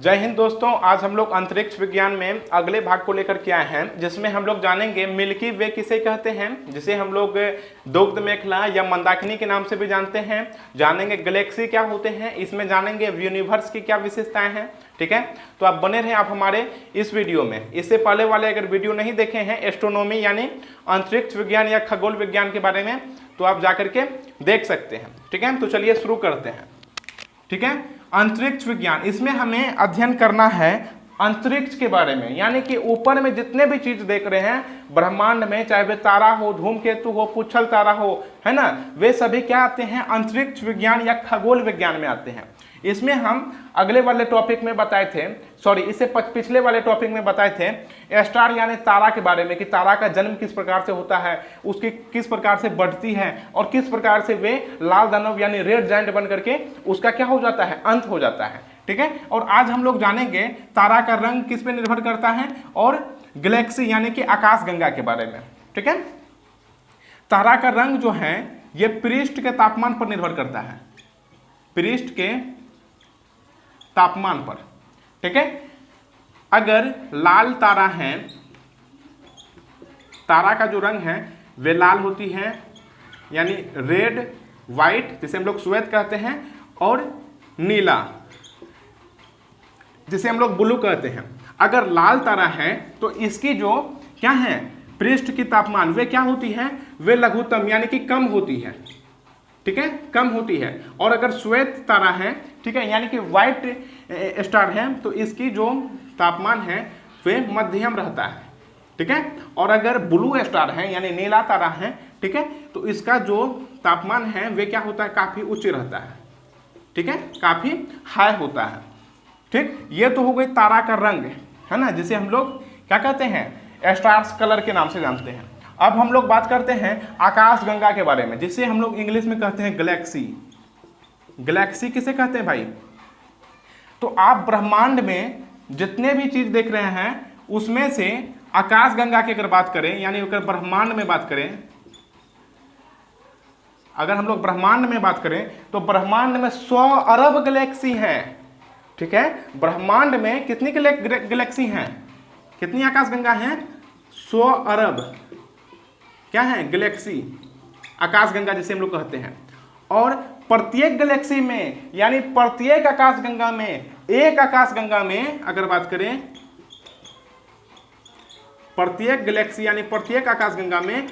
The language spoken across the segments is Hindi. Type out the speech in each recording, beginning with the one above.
जय हिंद दोस्तों, आज हम लोग अंतरिक्ष विज्ञान में अगले भाग को लेकर के आए हैं, जिसमें हम लोग जानेंगे मिल्की वे किसे कहते हैं, जिसे हम लोग दुग्ध मेखला या मंदाकिनी के नाम से भी जानते हैं। जानेंगे गैलेक्सी क्या होते हैं, इसमें जानेंगे यूनिवर्स की क्या विशेषताएं हैं। ठीक है, तो आप बने रहें आप हमारे इस वीडियो में। इससे पहले वाले अगर वीडियो नहीं देखे हैं एस्ट्रोनॉमी यानी अंतरिक्ष विज्ञान या खगोल विज्ञान के बारे में, तो आप जाकर के देख सकते हैं। ठीक है, तो चलिए शुरू करते हैं। ठीक है, अंतरिक्ष विज्ञान, इसमें हमें अध्ययन करना है अंतरिक्ष के बारे में, यानी कि ऊपर में जितने भी चीज देख रहे हैं ब्रह्मांड में, चाहे वे तारा हो, धूमकेतु हो, पुच्छल तारा हो, है ना, वे सभी क्या आते हैं अंतरिक्ष विज्ञान या खगोल विज्ञान में आते हैं। इसमें हम अगले वाले टॉपिक में बताए थे, सॉरी इससे पिछले वाले टॉपिक में बताए थे स्टार यानी तारा के बारे में, कि तारा का जन्म किस प्रकार से होता है, उसकी किस प्रकार से बढ़ती है और किस प्रकार से वे लाल दानव यानी रेड जायंट बन करके उसका क्या हो जाता है, अंत हो जाता है। ठीक है, और आज हम लोग जानेंगे तारा का रंग किस पे निर्भर करता है और गैलेक्सी यानी कि आकाशगंगा के बारे में। ठीक है, तारा का रंग जो है ये पृष्ठ के तापमान पर निर्भर करता है, पृष्ठ के तापमान पर। ठीक है, अगर लाल तारा है, तारा का जो रंग है वे लाल होती है यानी रेड, व्हाइट जिसे हम लोग श्वेत कहते हैं, और नीला जिसे हम लोग ब्लू कहते हैं। अगर लाल तारा है तो इसकी जो क्या है पृष्ठ की तापमान वे क्या होती है, वे लघुत्तम यानी कि कम होती है। ठीक है, कम होती है। और अगर श्वेत तारा है, ठीक है, यानी कि व्हाइट स्टार है, तो इसकी जो तापमान है वे मध्यम रहता है। ठीक है, और अगर ब्लू स्टार है यानी नीला तारा है, ठीक है, तो इसका जो तापमान है वे क्या होता है, काफी उच्च रहता है। ठीक है, काफी हाई होता है। ठीक, ये तो हो गई तारा का रंग, है ना, जिसे हम लोग क्या कहते हैं स्टार्स कलर के नाम से जानते हैं। अब हम लोग बात करते हैं आकाशगंगा के बारे में, जिसे हम लोग इंग्लिश में कहते हैं गैलेक्सी। गैलेक्सी किसे कहते हैं भाई? तो आप ब्रह्मांड में जितने भी चीज देख रहे हैं उसमें से आकाशगंगा की अगर बात करें, यानी अगर ब्रह्मांड में बात करें, अगर हम लोग ब्रह्मांड में बात करें तो ब्रह्मांड में 100 अरब गैलेक्सी है। ठीक है, ब्रह्मांड में कितनी गैलेक्सी हैं, कितनी आकाशगंगा हैं? 100 अरब क्या है गैलेक्सी, आकाशगंगा जिसे हम लोग कहते हैं। और प्रत्येक गैलेक्सी में यानी प्रत्येक आकाशगंगा में, एक आकाशगंगा में अगर बात करें, प्रत्येक गैलेक्सी यानी प्रत्येक आकाशगंगा में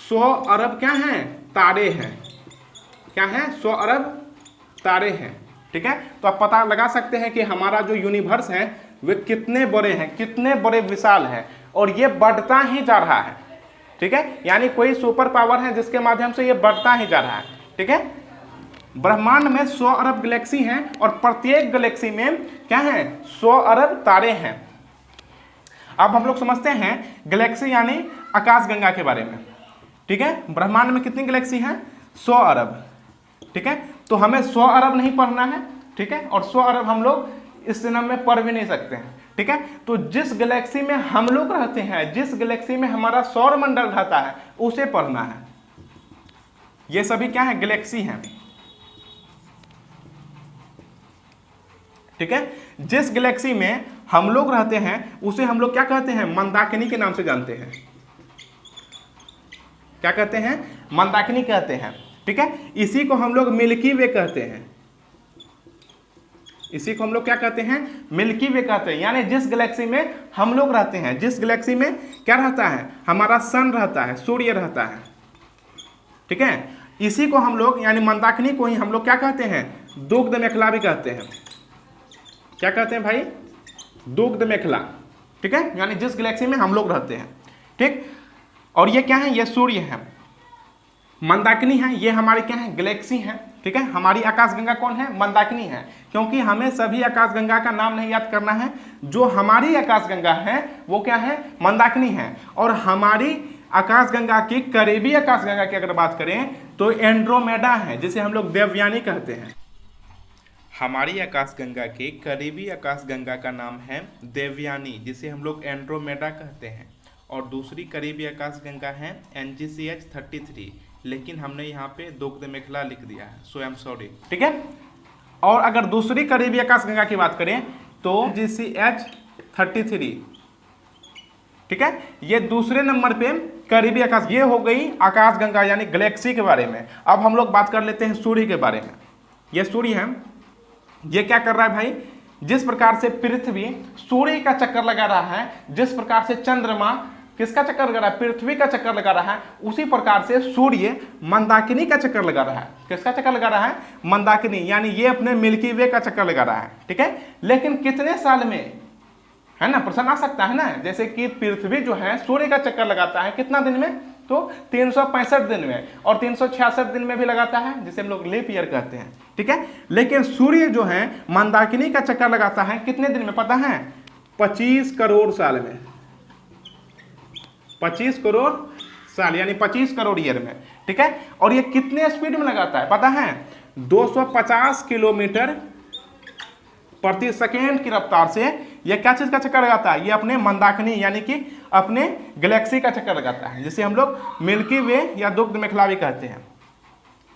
100 अरब क्या हैं, तारे हैं। क्या हैं? 100 अरब तारे हैं। ठीक है, तो आप पता लगा सकते हैं कि हमारा जो यूनिवर्स है वे कितने बड़े हैं, कितने बड़े विशाल है, और ये बढ़ता ही जा रहा है। ठीक है, यानी कोई सुपर पावर है जिसके माध्यम से ये बढ़ता ही जा रहा है। ठीक है, ब्रह्मांड में 100 अरब गैलेक्सी हैं और प्रत्येक गैलेक्सी में क्या है, 100 अरब तारे हैं। अब हम लोग समझते हैं गैलेक्सी यानी आकाशगंगा के बारे में। ठीक है, ब्रह्मांड में कितनी गैलेक्सी हैं? 100 अरब। ठीक है, तो हमें 100 अरब नहीं पढ़ना है। ठीक है, और 100 अरब हम लोग इस जन्म में पढ़ भी नहीं सकते हैं। ठीक है, तो जिस गैलेक्सी में हम लोग रहते हैं, जिस गैलेक्सी में हमारा सौर मंडल रहता है, उसे पढ़ना है। ये सभी क्या है, गैलेक्सी हैं। ठीक है, जिस गैलेक्सी में हम लोग रहते हैं उसे हम लोग क्या कहते हैं, मंदाकिनी के नाम से जानते हैं। क्या कहते हैं? मंदाकिनी कहते हैं। ठीक है, इसी को हम लोग मिल्की वे कहते हैं। इसी को हम लोग क्या कहते हैं, मिल्की वे कहते हैं। यानी जिस गैलेक्सी में हम लोग रहते हैं, जिस गैलेक्सी में क्या रहता है, हमारा सन रहता है, सूर्य रहता है। ठीक है, इसी को हम लोग यानी मंदाकिनी को ही हम लोग क्या कहते हैं, दुग्ध मेखला भी कहते हैं। क्या कहते हैं भाई? दुग्ध मेखला। ठीक है, यानी जिस गैलेक्सी में हम लोग रहते हैं। ठीक, और ये क्या है, ये सूर्य है। मंदाकिनी है, ये हमारी क्या है, गैलेक्सी है। ठीक है, हमारी आकाशगंगा कौन है, मंदाकिनी है। क्योंकि हमें सभी आकाशगंगा का नाम नहीं याद करना है, जो हमारी आकाशगंगा है वो क्या है, मंदाकिनी है। और हमारी आकाशगंगा की करीबी आकाशगंगा की अगर बात करें तो एंड्रोमेडा है, जिसे हम लोग देवयानी कहते हैं। हमारी आकाशगंगा के करीबी आकाशगंगा का नाम है देवयानी, जिसे हम लोग एंड्रोमेडा कहते हैं। और दूसरी करीबी आकाशगंगा है NGCH 33, लेकिन हमने यहाँ पे दुग्ध मेखला लिख दिया है, सो आई एम सॉरी। ठीक है, और अगर दूसरी करीबी आकाशगंगा की बात करें तो GCH33, ठीक है। ये दूसरे नंबर पे करीबी आकाश, ये हो गई आकाशगंगा यानी गैलेक्सी के बारे में। अब हम लोग बात कर लेते हैं सूर्य के बारे में। ये सूर्य है, ये क्या कर रहा है भाई, जिस प्रकार से पृथ्वी सूर्य का चक्कर लगा रहा है, जिस प्रकार से चंद्रमा किसका चक्कर लगा रहा है, पृथ्वी का चक्कर लगा रहा है, उसी प्रकार से सूर्य मंदाकिनी का चक्कर लगा रहा है। किसका चक्कर लगा रहा है, मंदाकिनी, यानी ये अपने मिल्की वे का चक्कर लगा रहा है, ठीक है। लेकिन कितने साल में, है ना, प्रश्न आ सकता है ना, जैसे कि पृथ्वी जो है सूर्य का चक्कर लगाता है कितना दिन में, तो 365 दिन में, और 366 दिन में भी लगाता है, जिसे हम लोग लीप ईयर कहते हैं, ठीक है। लेकिन सूर्य जो है मंदाकिनी का चक्कर लगाता है कितने दिन में पता है, 25 करोड़ साल में, 25 करोड़ साल यानी 25 करोड़ ईयर में, ठीक है। और ये कितने स्पीड में लगाता है पता है, 250 किलोमीटर प्रति सेकेंड की रफ्तार से ये क्या चीज का चक्कर लगाता है, ये अपने मंदाकिनी यानी कि अपने गैलेक्सी का चक्कर लगाता है, जिसे हम लोग मिल्की वे या दुग्ध मेखला भी कहते हैं,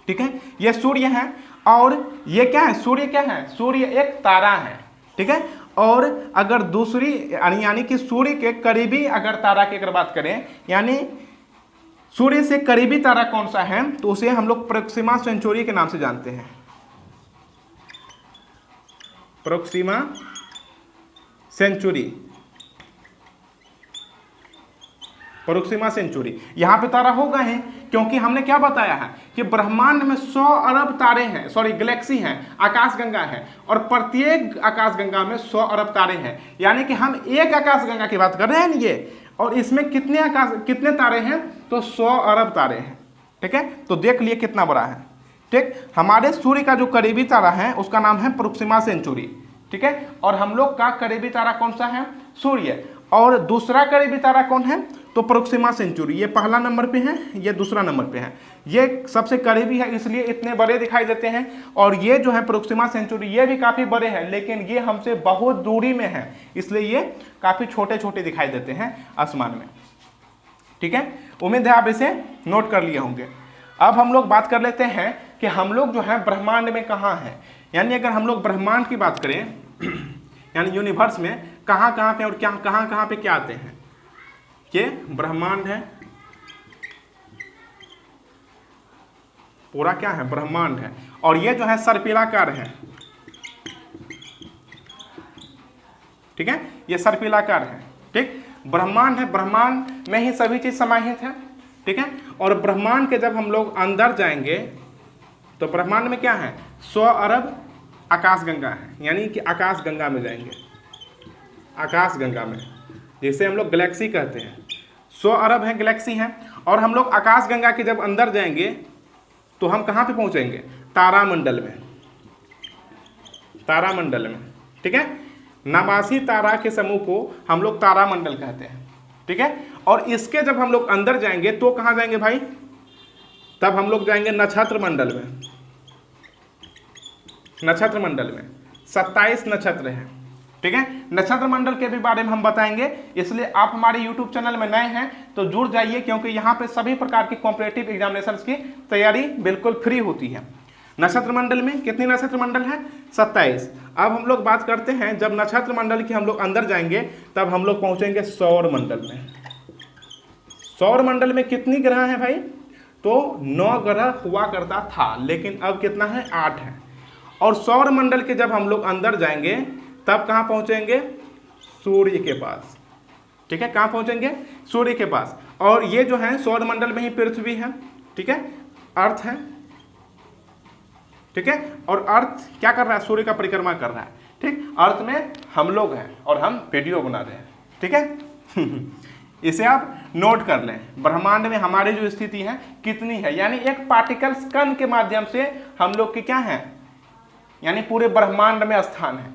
ठीक है। ये सूर्य है, और ये क्या है, सूर्य क्या है, सूर्य एक तारा है, ठीक है। और अगर दूसरी यानी कि सूर्य के करीबी अगर तारा की अगर बात करें, यानी सूर्य से करीबी तारा कौन सा है, तो उसे हम लोग प्रोक्सिमा सेंचुरी के नाम से जानते हैं, प्रोक्सिमा सेंचुरी, प्रोक्सिमा सेंचुरी। यहां पे तारा हो गए हैं क्योंकि हमने क्या बताया है कि ब्रह्मांड में 100 अरब तारे हैं, सॉरी गैलेक्सी हैं, आकाशगंगा है, और प्रत्येक आकाशगंगा में 100 अरब तारे हैं, यानी कि हम एक आकाशगंगा की बात कर रहे हैं ये, और इसमें कितने तारे हैं, तो 100 अरब तारे हैं, ठीक है। तो देख लिए कितना बड़ा है, ठीक। हमारे सूर्य का जो करीबी तारा है उसका नाम है प्रोक्सिमा सेंचुरी, ठीक है। और हम लोग का करीबी तारा कौन सा है, सूर्य, और दूसरा करीबी तारा कौन है, तो प्रोक्सिमा सेंचुरी। ये पहला नंबर पे है, ये दूसरा नंबर पे है, ये सबसे करीबी है इसलिए इतने बड़े दिखाई देते हैं, और ये जो है प्रोक्सिमा सेंचुरी ये भी काफ़ी बड़े हैं, लेकिन ये हमसे बहुत दूरी में है, इसलिए ये काफ़ी छोटे छोटे दिखाई देते हैं आसमान में, ठीक है। उम्मीद है आप इसे नोट कर लिए होंगे। अब हम लोग बात कर लेते हैं कि हम लोग जो है ब्रह्मांड में कहाँ हैं, यानी अगर हम लोग ब्रह्मांड की बात करें यानी यूनिवर्स में कहाँ कहाँ पे और क्या कहाँ कहाँ पे क्या आते हैं, ये ब्रह्मांड है, पूरा क्या है, ब्रह्मांड है, और ये जो है सर्पिलाकार है, ठीक है, ये सर्पिलाकार है, ठीक। ब्रह्मांड है, ब्रह्मांड में ही सभी चीज समाहित है, ठीक है। और ब्रह्मांड के जब हम लोग अंदर जाएंगे तो ब्रह्मांड में क्या है, 100 अरब आकाशगंगा है, यानी कि आकाशगंगा में जाएंगे, आकाशगंगा में, जिसे हम लोग गैलेक्सी कहते हैं, 100 अरब है गैलेक्सी हैं। और हम लोग आकाशगंगा के जब अंदर जाएंगे तो हम कहाँ पे पहुँचेंगे, तारामंडल में, तारामंडल में, ठीक है। नवासी तारा के समूह को हम लोग तारामंडल कहते हैं, ठीक है। और इसके जब हम लोग अंदर जाएंगे तो कहाँ जाएंगे भाई, तब हम लोग जाएंगे नक्षत्र मंडल में, नक्षत्र मंडल में 27 नक्षत्र हैं, ठीक है। नक्षत्र मंडल के भी बारे में हम बताएंगे, इसलिए आप हमारे YouTube चैनल में नए हैं तो जुड़ जाइए, क्योंकि यहाँ पे सभी प्रकार की कॉम्पिटिटिव एग्जामिनेशंस की तैयारी बिल्कुल फ्री होती है। नक्षत्र मंडल में कितनी नक्षत्र मंडल है, 27। अब हम लोग बात करते हैं जब नक्षत्र मंडल की हम लोग अंदर जाएंगे तब हम लोग पहुँचेंगे सौर मंडल में। सौर मंडल में कितनी ग्रह हैं भाई, तो 9 ग्रह हुआ करता था, लेकिन अब कितना है, 8 है। और सौर मंडल के जब हम लोग अंदर जाएंगे तब कहाँ पहुँचेंगे, सूर्य के पास, ठीक है। कहाँ पहुँचेंगे, सूर्य के पास। और ये जो है सौर मंडल में ही पृथ्वी है, ठीक है, अर्थ है, ठीक है। और अर्थ क्या कर रहा है, सूर्य का परिक्रमा कर रहा है, ठीक। अर्थ में हम लोग हैं और हम वीडियो बना रहे हैं, ठीक है। इसे आप नोट कर लें, ब्रह्मांड में हमारी जो स्थिति है कितनी है, यानी एक पार्टिकल्स कण के माध्यम से हम लोग के क्या है, यानी पूरे ब्रह्मांड में स्थान है,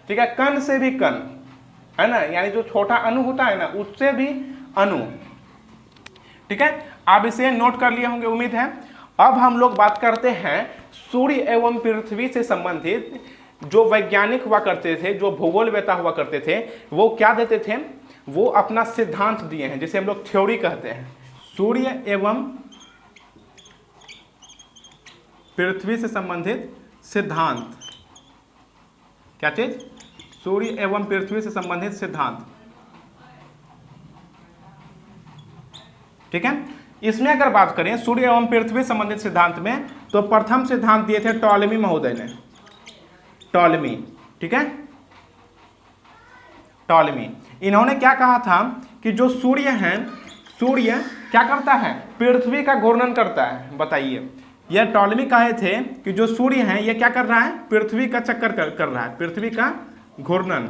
ठीक है। कण से भी कण, है ना, यानी जो छोटा अणु होता है ना, उससे भी अणु, ठीक है। आप इसे नोट कर लिए होंगे उम्मीद है। अब हम लोग बात करते हैं सूर्य एवं पृथ्वी से संबंधित जो वैज्ञानिक हुआ करते थे, जो भूगोलवेता हुआ करते थे, वो क्या देते थे, वो अपना सिद्धांत दिए हैं, जिसे हम लोग थ्योरी कहते हैं। सूर्य एवं पृथ्वी से संबंधित सिद्धांत, क्या चीज, सूर्य एवं पृथ्वी से संबंधित सिद्धांत। ठीक है, इसमें अगर बात करें सूर्य एवं पृथ्वी संबंधित सिद्धांत में, तो प्रथम सिद्धांत दिए थे टॉलेमी महोदय ने, टॉलेमी। ठीक है, टॉलेमी। इन्होंने क्या कहा था कि जो सूर्य है, सूर्य क्या करता है, पृथ्वी का घूर्णन करता है। बताइए, यह टॉलेमी कहे थे कि जो सूर्य है ये क्या कर रहा है, पृथ्वी का चक्कर कर रहा है, पृथ्वी का घूर्णन।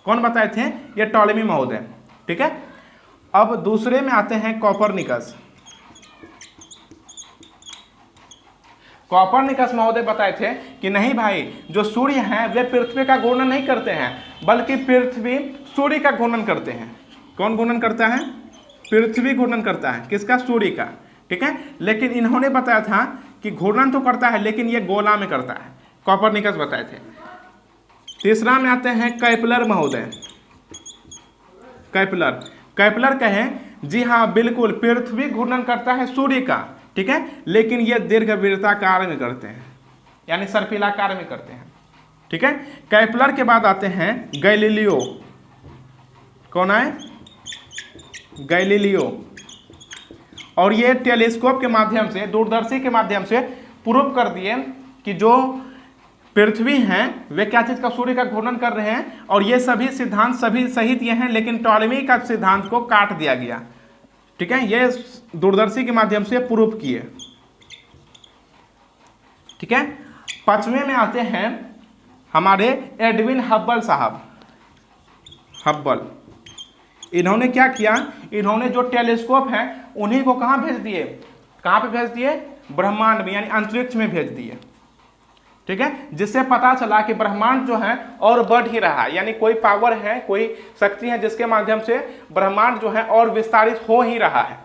कौन बताए थे, ये टॉलेमी महोदय। ठीक है, अब दूसरे में आते हैं कॉपरनिकस। कॉपरनिकस महोदय बताए थे कि नहीं भाई, जो सूर्य हैं वे पृथ्वी का घूर्णन नहीं करते हैं, बल्कि पृथ्वी सूर्य का घूर्णन करते हैं। कौन घूर्णन करता है, पृथ्वी घूर्णन करता है, किसका, सूर्य का। ठीक है, लेकिन इन्होंने बताया था कि घूर्णन तो करता है लेकिन ये गोला में करता है, कॉपरनिकस बताए थे। तीसरा में आते हैं कैपलर महोदय। कैपलर, कैपलर कहें जी हाँ बिल्कुल, पृथ्वी घूर्णन करता है सूर्य का। ठीक है, लेकिन ये दीर्घवृत्ताकार में करते हैं, यानी सर्पिलाकार में करते हैं। ठीक है, कैपलर के बाद आते हैं गैलीलियो। कौन है, गैलीलियो। और ये टेलीस्कोप के माध्यम से, दूरदर्शी के माध्यम से प्रूव कर दिए कि जो पृथ्वी हैं वे क्या चीज का, सूर्य का घूर्णन कर रहे हैं। और ये सभी सिद्धांत सभी सही दिए हैं, लेकिन टॉलेमी का सिद्धांत को काट दिया गया। ठीक है, ये दूरदर्शी के माध्यम से प्रूव किए। ठीक है, पांचवें में आते हैं हमारे एडविन हब्बल साहब। हब्बल, इन्होंने क्या किया, इन्होंने जो टेलीस्कोप है उन्हीं को कहाँ भेज दिए, कहाँ पे भेज दिए, ब्रह्मांड में, यानी अंतरिक्ष में भेज दिए। ठीक है, जिससे पता चला कि ब्रह्मांड जो है और बढ़ ही रहा है, यानी कोई पावर है, कोई शक्ति है जिसके माध्यम से ब्रह्मांड जो है और विस्तारित हो ही रहा है।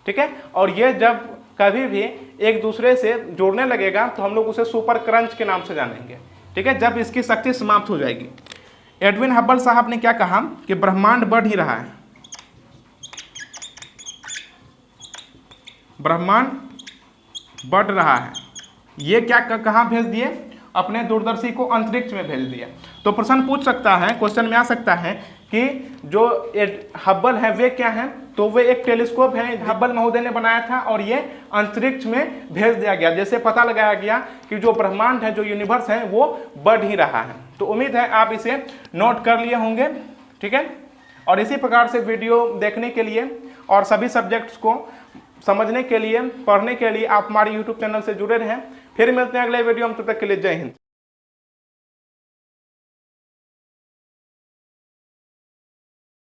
ठीक है, और ये जब कभी भी एक दूसरे से जोड़ने लगेगा तो हम लोग उसे सुपर क्रंच के नाम से जानेंगे। ठीक है, जब इसकी शक्ति समाप्त हो जाएगी। एडविन हब्बल साहब ने क्या कहा कि ब्रह्मांड बढ़ ही रहा है, ब्रह्मांड बढ़ रहा है। ये क्या कहाँ भेज दिए, अपने दूरदर्शी को अंतरिक्ष में भेज दिया। तो प्रश्न पूछ सकता है, क्वेश्चन में आ सकता है कि जो हब्बल है वे क्या है, तो वे एक टेलीस्कोप है, हब्बल महोदय ने बनाया था और ये अंतरिक्ष में भेज दिया गया, जैसे पता लगाया गया कि जो ब्रह्मांड है, जो यूनिवर्स है वो बढ़ ही रहा है। तो उम्मीद है आप इसे नोट कर लिए होंगे। ठीक है, और इसी प्रकार से वीडियो देखने के लिए और सभी सब्जेक्ट्स को समझने के लिए, पढ़ने के लिए आप हमारे YouTube चैनल से जुड़े रहें। फिर मिलते हैं अगले वीडियो में, तब तक के लिए जय हिंद।